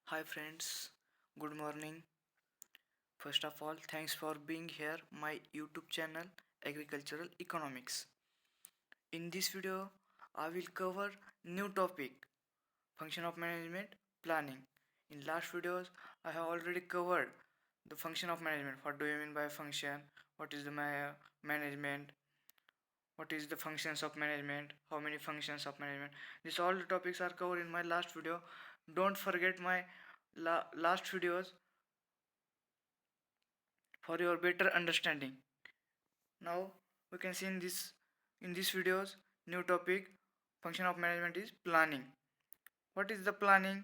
Hi friends, good morning. First of all, thanks for being here my YouTube channel Agricultural Economics. In this video, I will cover new topic function of management planning. In last videos, I have already covered the function of management. What do you mean by function? What is the management? What is the functions of management? How many functions of management? These all the topics are covered in my last video. Don't forget my last videos for your better understanding. Now we can see in this videos new topic function of management is planning. What is the planning?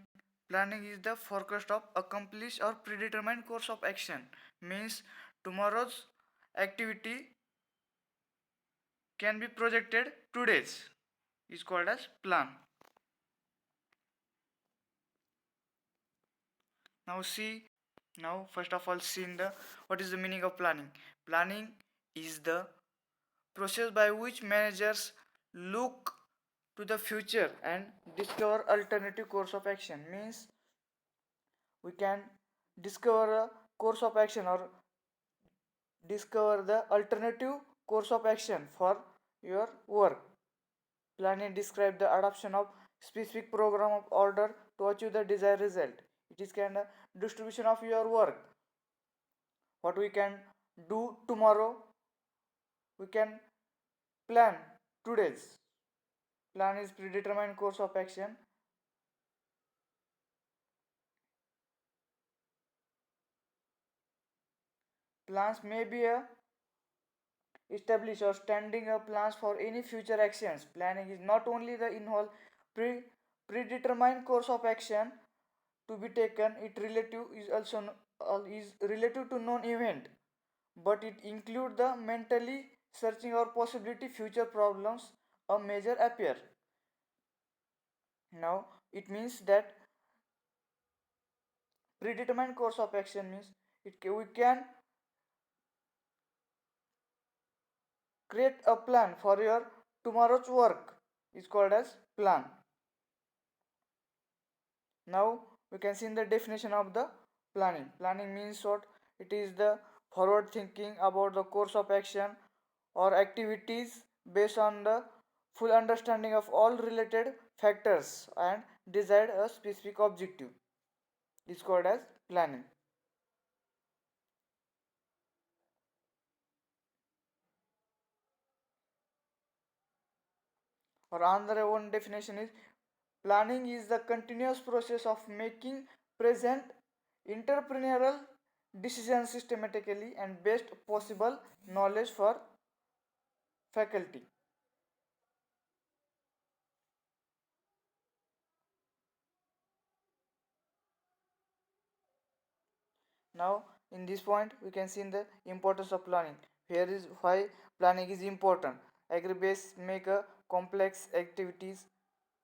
Planning is the forecast of accomplished or predetermined course of action. Means tomorrow's activity can be projected today's is called as plan. Now see now first of all see in the what is the meaning of planning. Planning is the process by which managers look to the future and discover alternative course of action. Means we can discover a course of action or discover the alternative course of action for your work. Planning describes the adoption of specific program of order to achieve the desired result. It is kind of distribution of your work. What we can do tomorrow, we can plan today's. Plan is predetermined course of action. Plans may be a establish or standing up plans for any future actions. Planning is not only the involve predetermined course of action to be taken. It relative is also is relative to known event, but it include the mentally searching or possibility future problems a major appear. Now it means that predetermined course of action means we can create a plan for your tomorrow's work is called as plan. Now we can see in the definition of the planning. Planning means what? It is the forward thinking about the course of action or activities based on the full understanding of all related factors and desired a specific objective. It's called as planning. Or another one definition is planning is the continuous process of making present entrepreneurial decisions systematically and best possible knowledge for faculty. Now in this point we can see in the importance of planning. Here is why planning is important. Agribase make a complex activities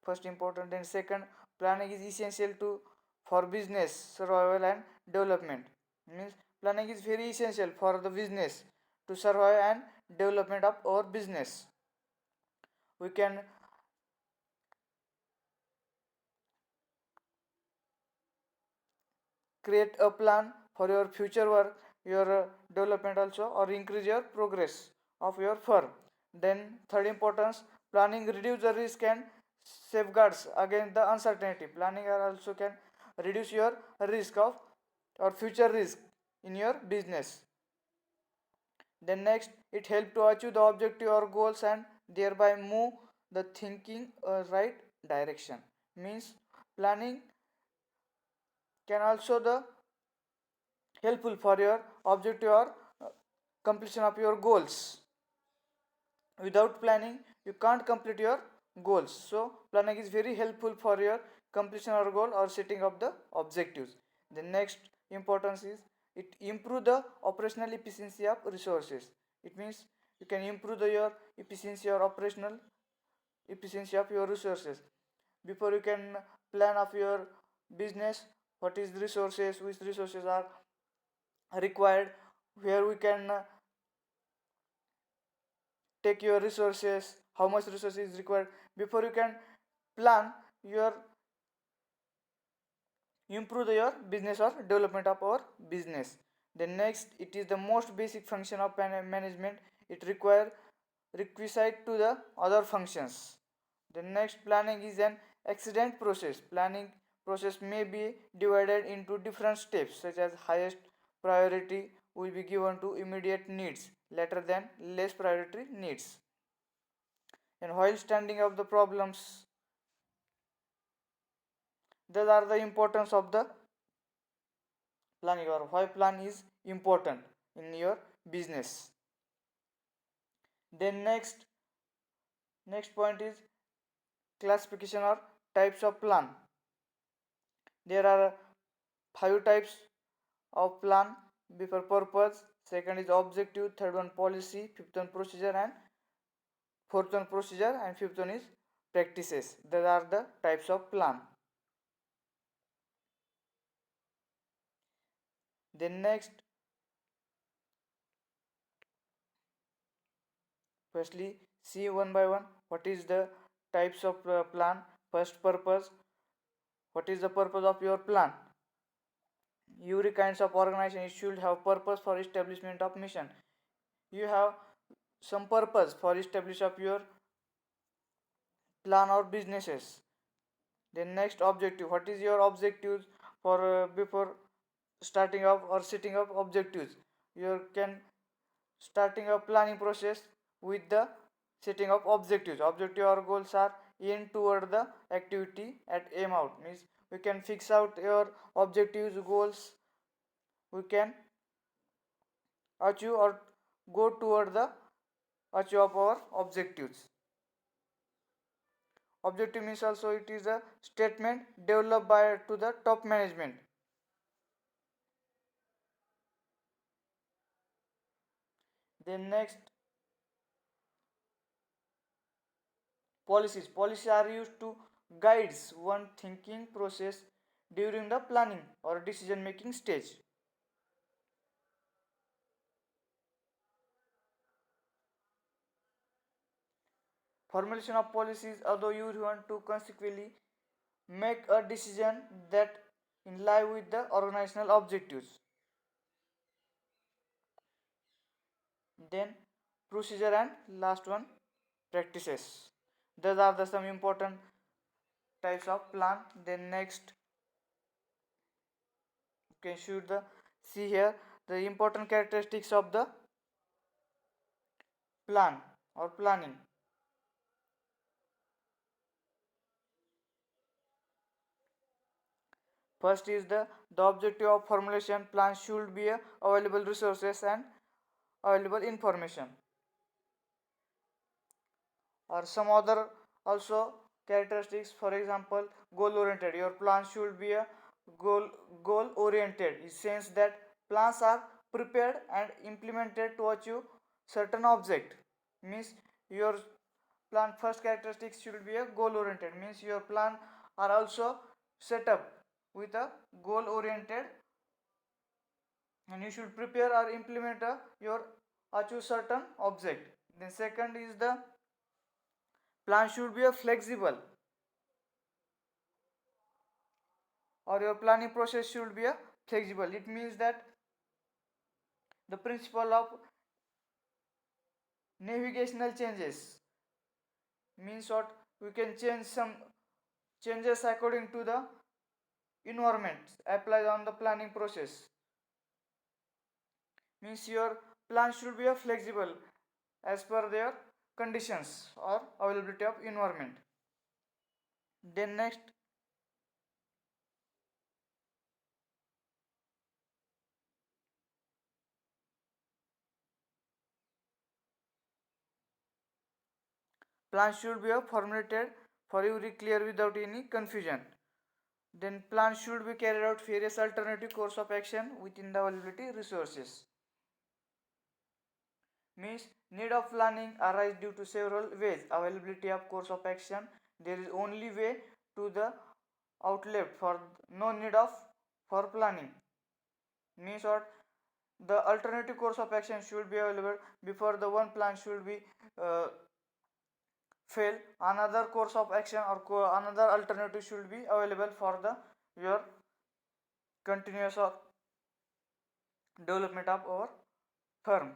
first important, then second planning is essential to for business survival and development. Means planning is very essential for the business to survive and development of our business. We can create a plan for your future work, your development also, or increase your progress of your firm. Then third importance, planning reduce the risk and safeguards against the uncertainty. Planning also can reduce your risk of or future risk in your business. Then next, it helps to achieve the objective or goals and thereby move the thinking right direction. Means planning can also the helpful for your objective or completion of your goals. Without planning you can't complete your goals, so planning is very helpful for your completion or goal or setting of the objectives. The next importance is it improve the operational efficiency of resources. It means you can improve your efficiency or operational efficiency of your resources. Before you can plan of your business, what is the resources, which resources are required, where we can take your resources, how much resources is required. Before you can plan improve your business or development of our business. Then next, it is the most basic function of management. It require requisite to the other functions. The next, planning is an accident process. Planning process may be divided into different steps, such as highest priority will be given to immediate needs, later than less priority needs. And while standing up the problems, those are the importance of the planning, or why plan is important in your business. Then next point is classification or types of plan. There are 5 types of plan. Before, purpose, second is objective, third one policy, fifth one procedure, and fourth one procedure, and fifth one is practices. These are the types of plan. Then next, firstly, see one by one what is the types of plan. First, purpose. What is the purpose of your plan? Every kinds of organization should have purpose for establishment of mission. You have some purpose for establish of your plan or businesses. Then next, objective. What is your objectives for before starting up or setting up objectives? You can starting a planning process with the setting of objectives. Objective or goals are aimed toward the activity at aim out. Means we can fix out your objectives, goals. We can achieve or go toward the achieve of our objectives. Objective means also it is a statement developed by to the top management. Then next, policies. Policies are used to guides one thinking process during the planning or decision making stage. Formulation of policies, although you want to consequently make a decision that in line with the organizational objectives. Then procedure, and last one, practices. Those are the some important types of plan. Then next, you can shoot the see here the important characteristics of the plan or planning. First is the objective of formulation. Plan should be available resources and available information, or some other also characteristics. For example, goal oriented. Your plan should be a goal oriented. It sense that plans are prepared and implemented to achieve certain object. Means your plan first characteristics should be a goal oriented. Means your plan are also set up with a goal oriented, and you should prepare or implement your achieve certain object. Then second is the plan should be a flexible, or your planning process should be a flexible. It means that the principle of navigational changes means what, we can change some changes according to the environment applied on the planning process. Means your plan should be a flexible as per their conditions or availability of environment. Then next, plan should be formulated for you very clear without any confusion. Then plan should be carried out various alternative course of action within the availability resources. Means need of planning arise due to several ways. Availability of course of action, there is only way to the outlet for no need of for planning. Means what, the alternative course of action should be available before the one plan should be fail. Another course of action or another alternative should be available for the your continuous or development of our firm.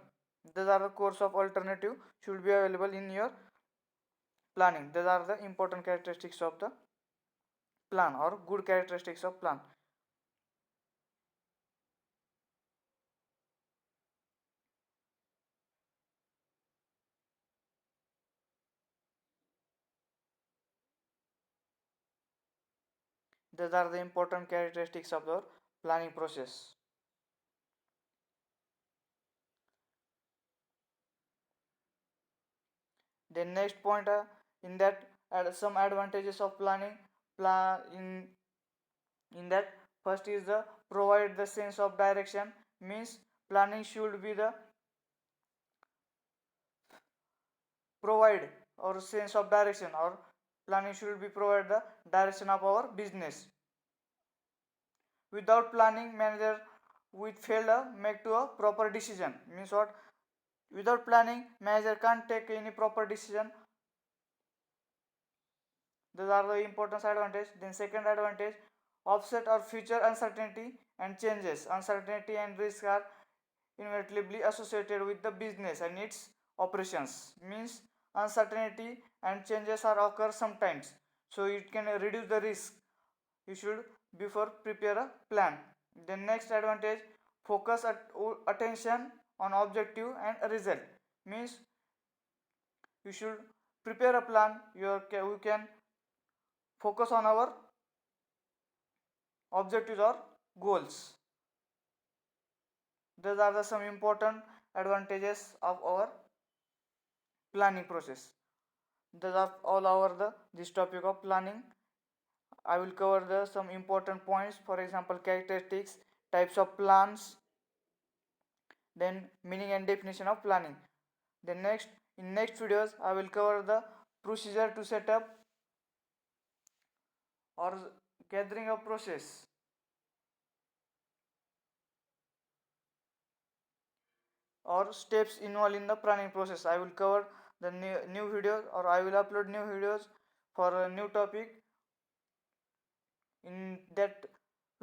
These are the course of alternative should be available in your planning. These are the important characteristics of the plan or good characteristics of plan. These are the important characteristics of the planning process. The next point in that some advantages of planning plan in that first is the provide the sense of direction, means planning should be the provide or sense of direction, or planning should be provide the direction of our business. Without planning, manager with failure make to a proper decision, means what, without planning manager can't take any proper decision. Those are the important advantage. Then second advantage, offset or future uncertainty and changes. Uncertainty and risk are inevitably associated with the business and its operations, means uncertainty and changes are occur sometimes, so it can reduce the risk. You should before prepare a plan. The next advantage, focus attention on objective and result, means you should prepare a plan. We can focus on our objectives or goals. These are the some important advantages of our planning process. These are all over the this topic of planning. I will cover the some important points, for example characteristics, types of plans, then meaning and definition of planning. Then next videos I will cover the procedure to set up or gathering a process, or steps involved in the planning process. I will cover the new videos, or I will upload new videos for a new topic. In that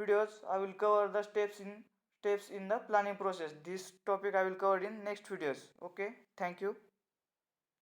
videos I will cover the steps in the planning process. This topic I will cover in next videos. Okay, thank you.